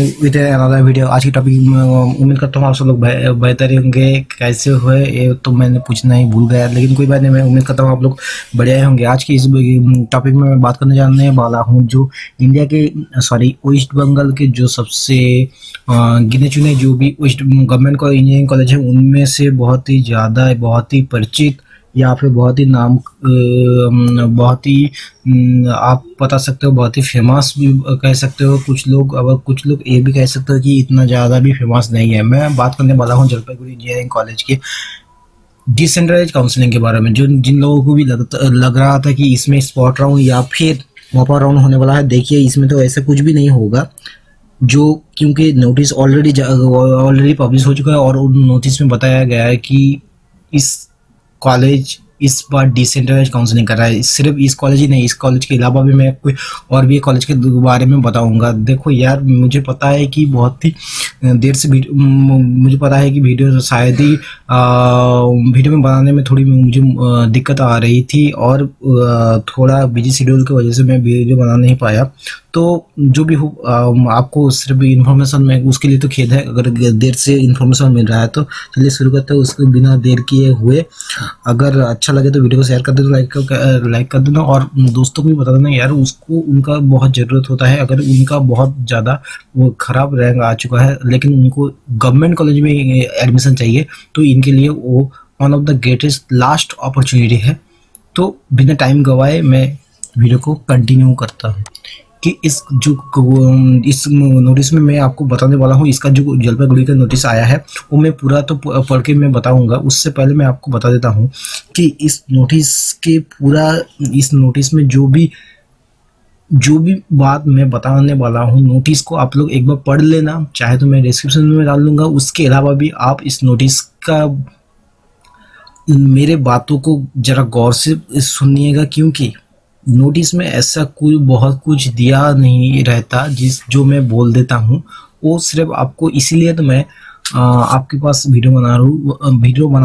With another video. आज की topic उम्मीद करता हूँ आप सब लोग बेहतर होंगे। कैसे हुए ये तो मैंने पूछना ही भूल गया, लेकिन कोई बात नहीं, मैं उम्मीद करता हूँ आप लोग बढ़िया ही होंगे। आज की इस टॉपिक में मैं बात करने जाने वाला हूँ जो इंडिया के वेस्ट बंगाल के जो सबसे गिने चुने जो भी वेस्ट गवर्नमेंट को इंजीनियरिंग कॉलेज है उनमें से बहुत ही ज़्यादा, बहुत ही परिचित या फिर बहुत ही नाम, बहुत ही आप बता सकते हो, बहुत ही फेमस भी कह सकते हो कुछ लोग। अब कुछ लोग ये भी कह सकते हो कि इतना ज़्यादा भी फेमस नहीं है। मैं बात करने वाला हूँ जलपाईगुड़ी इंजीनियरिंग कॉलेज के डिसेंट्रलाइज काउंसलिंग के बारे में। जो जिन लोगों को भी लग रहा था कि इसमें स्पॉट राउंड या फिर मॉपा राउंड होने वाला है, देखिए इसमें तो ऐसा कुछ भी नहीं होगा। जो क्योंकि नोटिस ऑलरेडी पब्लिश हो चुका है और उन नोटिस में बताया गया है कि इस कॉलेज इस बार डिसेंट्रलाइज काउंसलिंग कर रहा है। सिर्फ इस कॉलेज ही नहीं, इस कॉलेज के अलावा भी मैं कोई और भी कॉलेज के बारे में बताऊंगा। देखो यार, मुझे पता है कि बहुत ही देर से मुझे पता है कि वीडियो शायद ही वीडियो में बनाने में थोड़ी मुझे दिक्कत आ रही थी और थोड़ा बिजी शेड्यूल की वजह से मैं वीडियो बना नहीं पाया। तो जो भी हो, आपको सिर्फ इन्फॉर्मेशन में उसके लिए तो खेद है अगर देर से इन्फॉर्मेशन मिल रहा है। तो चलिए शुरू करते हैं उसको बिना देर किए हुए। अगर अच्छा लगे तो वीडियो को शेयर कर दे, तो लाइक कर देना और दोस्तों को भी बता देना यार, उसको उनका बहुत ज़रूरत होता है। अगर उनका बहुत ज़्यादा वो ख़राब रैंक आ चुका है लेकिन उनको गवर्नमेंट कॉलेज में एडमिशन चाहिए, तो इनके लिए वो one of the greatest last opportunity है। तो बिना टाइम गवाए मैं वीडियो को कंटिन्यू करता हूँ कि इस नोटिस में मैं आपको बताने वाला हूँ। इसका जो जलपाईगुड़ी का नोटिस आया है वो मैं पूरा तो पढ़ के मैं बताऊंगा। उससे पहले मैं आपको बता देता हूँ कि इस नोटिस में जो भी बात मैं बताने वाला हूँ, नोटिस को आप लोग एक बार पढ़ लेना, चाहे तो मैं डिस्क्रिप्शन में डाल दूंगा। उसके अलावा भी आप इस नोटिस का मेरे बातों को जरा गौर से सुनिएगा, क्योंकि नोटिस में ऐसा कोई बहुत कुछ दिया नहीं रहता जो मैं बोल देता हूँ। वो सिर्फ आपको इसीलिए तो मैं आपके पास वीडियो बना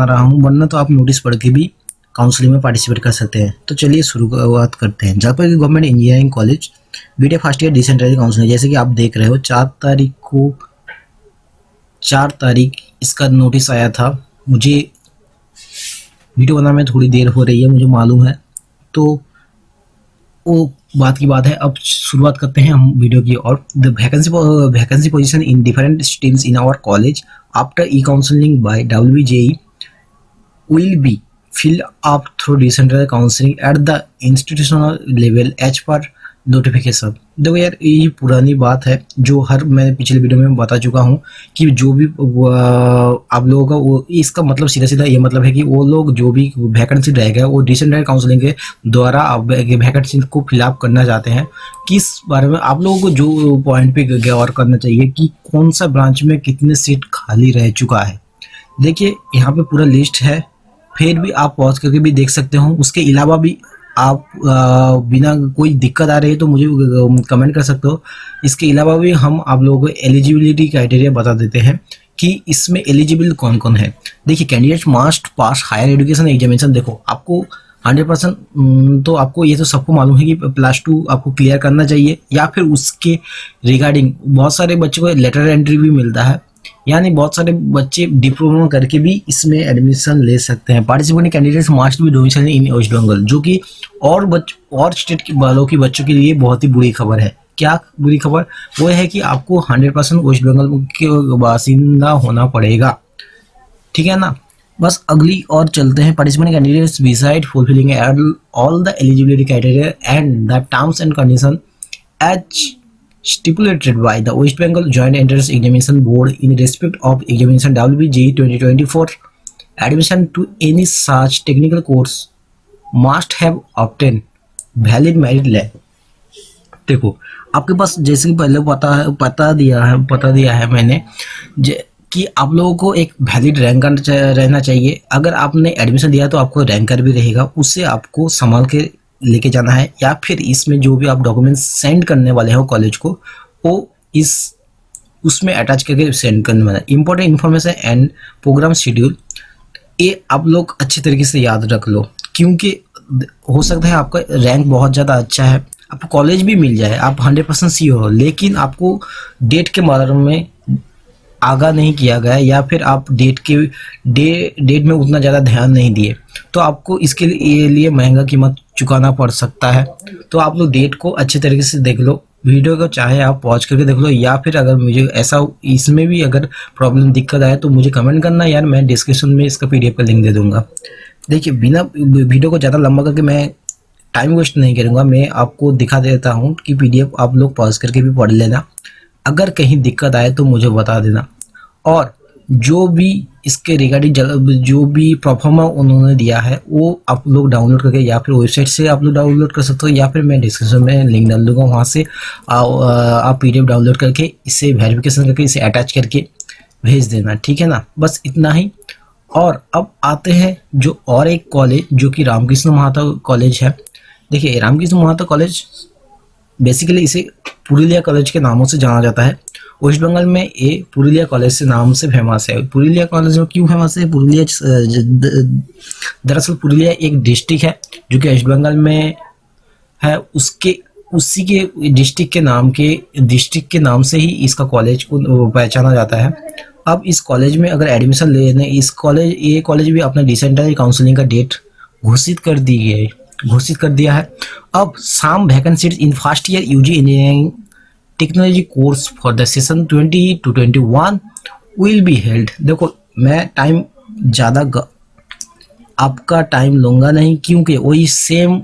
रहा हूँ, वरना तो आप नोटिस पढ़ के भी काउंसलिंग में पार्टिसिपेट कर सकते हैं। तो चलिए शुरुआत करते हैं। Jalpaiguri government engineering college BTech first year decentralize counselling, जैसे कि आप देख रहे हो 4 तारीख इसका नोटिस आया था। मुझे वीडियो बनाने में थोड़ी देर हो रही है, मुझे मालूम है, तो वो बात की बात है। अब शुरुआत करते हैं हम वीडियो की। और the vacancy position in different streams in our college after E counselling by WJE will be filled up through decentralized counselling at the institutional level as per notification. देखो यार, ये पुरानी बात है जो मैं पिछले वीडियो में बता चुका हूँ कि जो भी आप लोगों का वो इसका मतलब सीधा ये मतलब है कि वो लोग जो भी वैकेंसी रहेगा वो डिसेंट्रलाइज्ड काउंसलिंग के द्वारा वैकेंसी को फिलअप करना चाहते हैं। किस बारे में आप लोगों को जो पॉइंट पे गौर करना चाहिए कि कौन सा ब्रांच में कितने सीट खाली रह चुका है। देखिए यहाँ पे पूरा लिस्ट है, फिर भी आप पॉज करके भी देख सकते हो। उसके अलावा भी आप बिना कोई दिक्कत आ रही है तो मुझे कमेंट कर सकते हो। इसके अलावा भी हम आप लोगों को एलिजिबिलिटी क्राइटेरिया बता देते हैं कि इसमें एलिजिबल कौन कौन है। देखिए, candidate must pass higher education examination. देखो आपको 100% तो आपको ये तो सबको मालूम है कि +2 आपको क्लियर करना चाहिए, या फिर उसके रिगार्डिंग बहुत सारे बच्चों को लेटर एंट्री भी मिलता है, यानी बहुत सारे बच्चे डिप्लोमा करके भी इसमें एडमिशन ले सकते हैं। Participant candidates must be domiciled in West Bengal, जो कि और स्टेट के वालों की बच्चों के लिए बहुत ही बुरी खबर है। क्या बुरी खबर? वो है कि आपको 100% वेस्ट बंगाल के बासिंदा होना पड़ेगा, ठीक है ना। बस अगली और चलते हैं। Participant candidates beside fulfilling all the eligibility criteria and the terms and condition as stipulated by the West Bengal Joint Entrance Examination Board in respect of examination WBJE 2024, admission to any such technical course must have obtained valid merit level। देखो आपके पास जैसे कि पहले पता दिया है मैंने कि आप लोगों को एक वैलिड रैंकर रहना चाहिए। अगर आपने एडमिशन दिया तो आपको रैंकर भी रहेगा, उससे आपको संभाल के लेके जाना है। या फिर इसमें जो भी आप डॉक्यूमेंट्स सेंड करने वाले हो कॉलेज को, वो उसमें अटैच करके सेंड करने वाला है। Important information and programme schedule, ये आप लोग अच्छी तरीके से याद रख लो, क्योंकि हो सकता है आपका रैंक बहुत ज़्यादा अच्छा है आपको कॉलेज भी मिल जाए, आप 100% श्योर हो, लेकिन आपको डेट के बारे में आगाह नहीं किया गया या फिर आप डेट में उतना ज़्यादा ध्यान नहीं दिए, तो आपको इसके लिए महंगा कीमत चुकाना पड़ सकता है। तो आप लोग डेट को अच्छे तरीके से देख लो, वीडियो को चाहे आप पॉज करके देख लो, या फिर अगर मुझे ऐसा इसमें भी अगर प्रॉब्लम दिक्कत आए तो मुझे कमेंट करना यार, मैं डिस्क्रिप्शन में इसका PDF का लिंक दे दूंगा। देखिए, बिना वीडियो को ज़्यादा लंबा करके मैं टाइम वेस्ट नहीं करूँगा, मैं आपको दिखा देता हूँ कि PDF आप लोग पॉज करके भी पढ़ लेना। अगर कहीं दिक्कत आए तो मुझे बता देना, और जो भी इसके रिगार्डिंग जो भी प्रोफार्मा उन्होंने दिया है वो आप लोग डाउनलोड करके, या फिर वेबसाइट से आप लोग डाउनलोड कर सकते हो, या फिर मैं डिस्क्रिप्शन में लिंक डाल दूंगा, वहाँ से आप PDF डाउनलोड करके इसे वेरिफिकेशन करके इसे अटैच करके भेज देना, ठीक है ना। बस इतना ही। और अब आते हैं जो और एक कॉलेज जो कि रामकृष्ण महातो कॉलेज है। देखिए, रामकृष्ण महातो कॉलेज बेसिकली इसे पुरुलिया कॉलेज के नामों से जाना जाता है। वेस्ट बंगाल में ये पुरुलिया कॉलेज से नाम से फेमस है। पुरुलिया कॉलेज में क्यों फेमस है? दरअसल पुरुलिया एक डिस्ट्रिक्ट है जो कि वेस्ट बंगाल में है, उसी के डिस्ट्रिक्ट के नाम से ही इसका कॉलेज को पहचाना जाता है। अब इस कॉलेज में अगर एडमिशन लेने ये कॉलेज भी अपना डिसेंट्रलाइज्ड काउंसलिंग का डेट घोषित कर दिया है। अब some vacancies in first year UG engineering technology course for the session 20 to 21 will be held. देखो, मैं टाइम ज़्यादा आपका टाइम लूँगा नहीं, क्योंकि वही सेम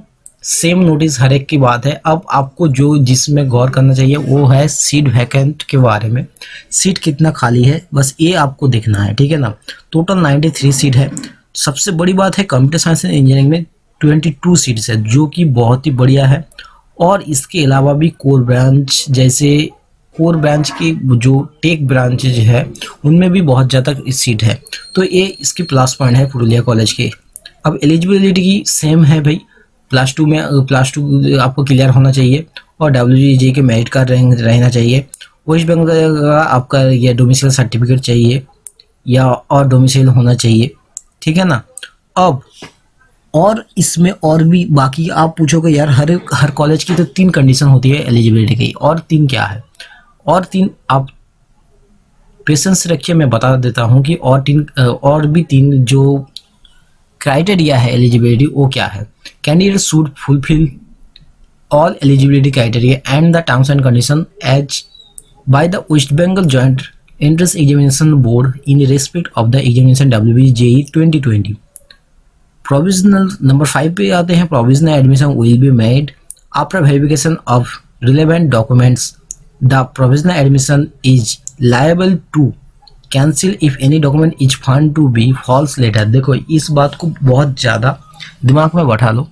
नोटिस हर एक की बात है। अब आपको जिसमें गौर करना चाहिए वो है सीट वैकेंट के बारे में। सीट कितना खाली है, बस ये आपको देखना है, ठीक है ना। टोटल 93 सीट है। सबसे बड़ी बात है कंप्यूटर साइंस एंड इंजीनियरिंग में 22 सीट्स है, जो कि बहुत ही बढ़िया है। और इसके अलावा भी कोर ब्रांच की जो टेक ब्रांचेज है उनमें भी बहुत ज़्यादा सीट है। तो ये इसकी प्लस पॉइंट है पुरुलिया कॉलेज के। अब एलिजिबिलिटी की सेम है भाई, +2 आपको क्लियर होना चाहिए और WGJ के मेरिट कार्ड रहना चाहिए। वेस्ट बंगाल का आपका ये डोमिसाइल सर्टिफिकेट चाहिए या और डोमिसाइल होना चाहिए, ठीक है ना। अब और इसमें और भी बाकी आप पूछोगे यार, हर कॉलेज की तो 3 कंडीशन होती है एलिजिबिलिटी की, और 3 क्या है? और 3 आप पेशेंस रखिए, मैं बता देता हूँ कि और भी 3 जो क्राइटेरिया है एलिजिबिलिटी वो क्या है। Candidate should fulfil all eligibility criteria and the terms and condition as by the West Bengal joint entrance examination board in respect of the examination WBJE 2020। Provisional number 5 पे आते हैं। Provisional admission will be made after verification of relevant documents. The provisional admission is liable to cancel if any document is found to be false letter. देखो, इस बात को बहुत ज़्यादा दिमाग में बैठा लो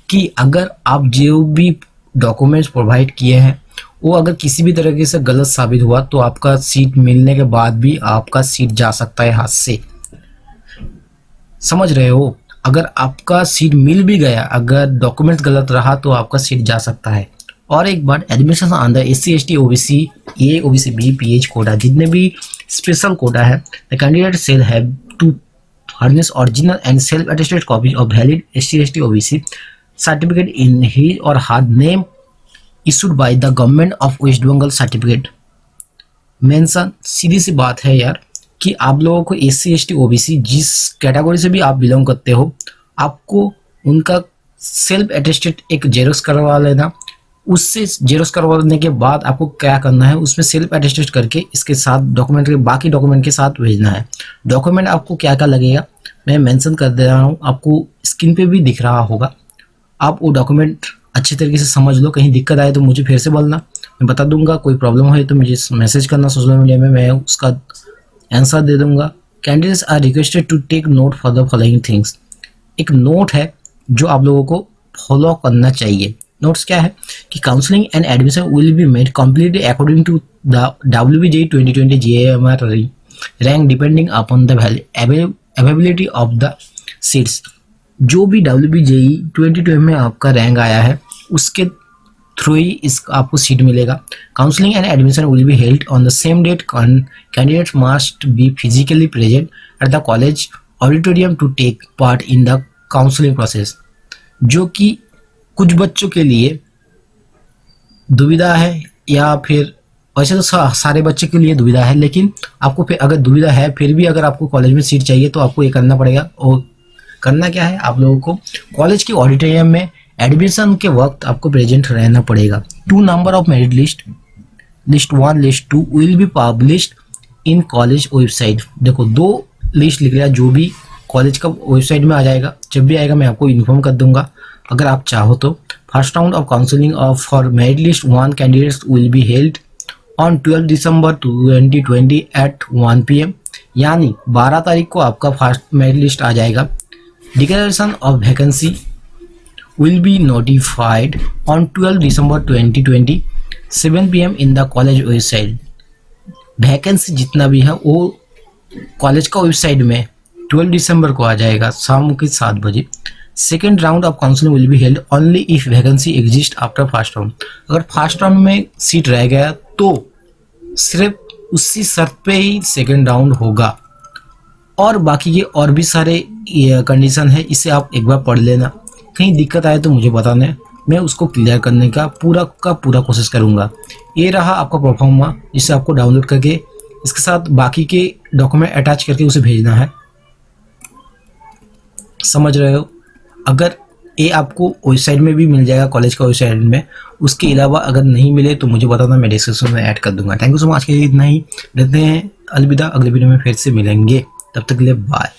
कि अगर आप जो भी डॉक्यूमेंट्स प्रोवाइड किए हैं वो अगर किसी भी तरीके से गलत साबित हुआ तो आपका सीट मिलने के बाद भी आपका सीट जा सकता है हाथ से। समझ रहे हो? अगर आपका सीट मिल भी गया, अगर डॉक्यूमेंट गलत रहा तो आपका सीट जा सकता है। और एक बार admission under SC ST OBC A OBC B PH quota, जितने भी स्पेशल कोटा है, the candidate shall have to furnish original and self attested copy of valid SC ST OBC certificate in his or her name issued by the government of West Bengal certificate mention. सीधी सी बात है यार कि आप लोगों को SC ST OBC जिस कैटेगरी से भी आप बिलोंग करते हो, आपको उनका सेल्फ अटेस्टेड एक जेरोक्स करवा लेना। उससे जेरोक्स करवाने के बाद आपको क्या करना है, उसमें सेल्फ अटेस्टेड करके इसके साथ डॉक्यूमेंट के बाकी डॉक्यूमेंट के साथ भेजना है। डॉक्यूमेंट आपको क्या क्या लगेगा मैं मेंशन कर दे रहा हूँ, आपको स्क्रीन पे भी दिख रहा होगा। आप वो डॉक्यूमेंट अच्छी तरीके से समझ लो, कहीं दिक्कत आए तो मुझे फिर से बोलना, मैं बता दूंगा। कोई प्रॉब्लम हो तो मुझे मैसेज करना सोशल मीडिया में, मैं उसका आंसर दे दूंगा। Candidates are requested to take note for the following things. एक नोट है जो आप लोगों को फॉलो करना चाहिए। नोट्स क्या है कि counselling and admission will be made completely according to the WBJE 2020 JAMR rank depending upon the availability of the seats. जो भी WBJE 2020 में आपका रैंक आया है उसके थ्रू ही आपको सीट मिलेगा। Counselling and admission will be held on the same date. Candidates must be physically present at the college auditorium to take part in the counselling process. जो कि कुछ बच्चों के लिए दुविधा है या फिर वैसे तो सारे बच्चे के लिए दुविधा है, लेकिन आपको फिर अगर दुविधा है फिर भी अगर आपको कॉलेज में सीट चाहिए तो आपको ये करना पड़ेगा। और करना क्या है, आप लोगों को कॉलेज के ऑडिटोरियम में एडमिशन के वक्त आपको प्रेजेंट रहना पड़ेगा। 2 number of merit list 1 list 2 will be published in college website. देखो 2 लिस्ट लिख लिया, जो भी कॉलेज का वेबसाइट में आ जाएगा, जब भी आएगा मैं आपको इन्फॉर्म कर दूंगा अगर आप चाहो तो। First round of counselling of for merit list 1 candidates will be held on 12 December 2020 at 1 PM, यानी 12 तारीख को आपका फर्स्ट मेरिट लिस्ट आ जाएगा। Declaration of vacancy will be notified on 12 December 2020 7 PM in the college website। Vacancy जितना भी है वो college का वेबसाइट में 12 दिसंबर को आ जाएगा शाम के 7 बजे। Second round of counselling will be held only if vacancy exist after first round. अगर फर्स्ट राउंड में सीट रह गया तो सिर्फ उसी शर्त पे ही सेकेंड राउंड होगा, और बाकी ये और भी सारे कंडीशन है, इसे आप एक बार पढ़ लेना। कहीं दिक्कत आए तो मुझे बताना, मैं उसको क्लियर करने का पूरा कोशिश करूंगा। ये रहा आपका प्रोफार्मा, जिसे आपको डाउनलोड करके इसके साथ बाकी के डॉक्यूमेंट अटैच करके उसे भेजना है। समझ रहे हो? अगर ये आपको वेबसाइट में भी मिल जाएगा, कॉलेज का वेबसाइट में, उसके अलावा अगर नहीं मिले तो मुझे बताना, मैं डिस्क्रिप्शन में ऐड कर दूंगा। Thank you so much. आज के लिए इतना ही, रहते हैं अलविदा, अगले वीडियो में फिर से मिलेंगे, तब तक के लिए बाय।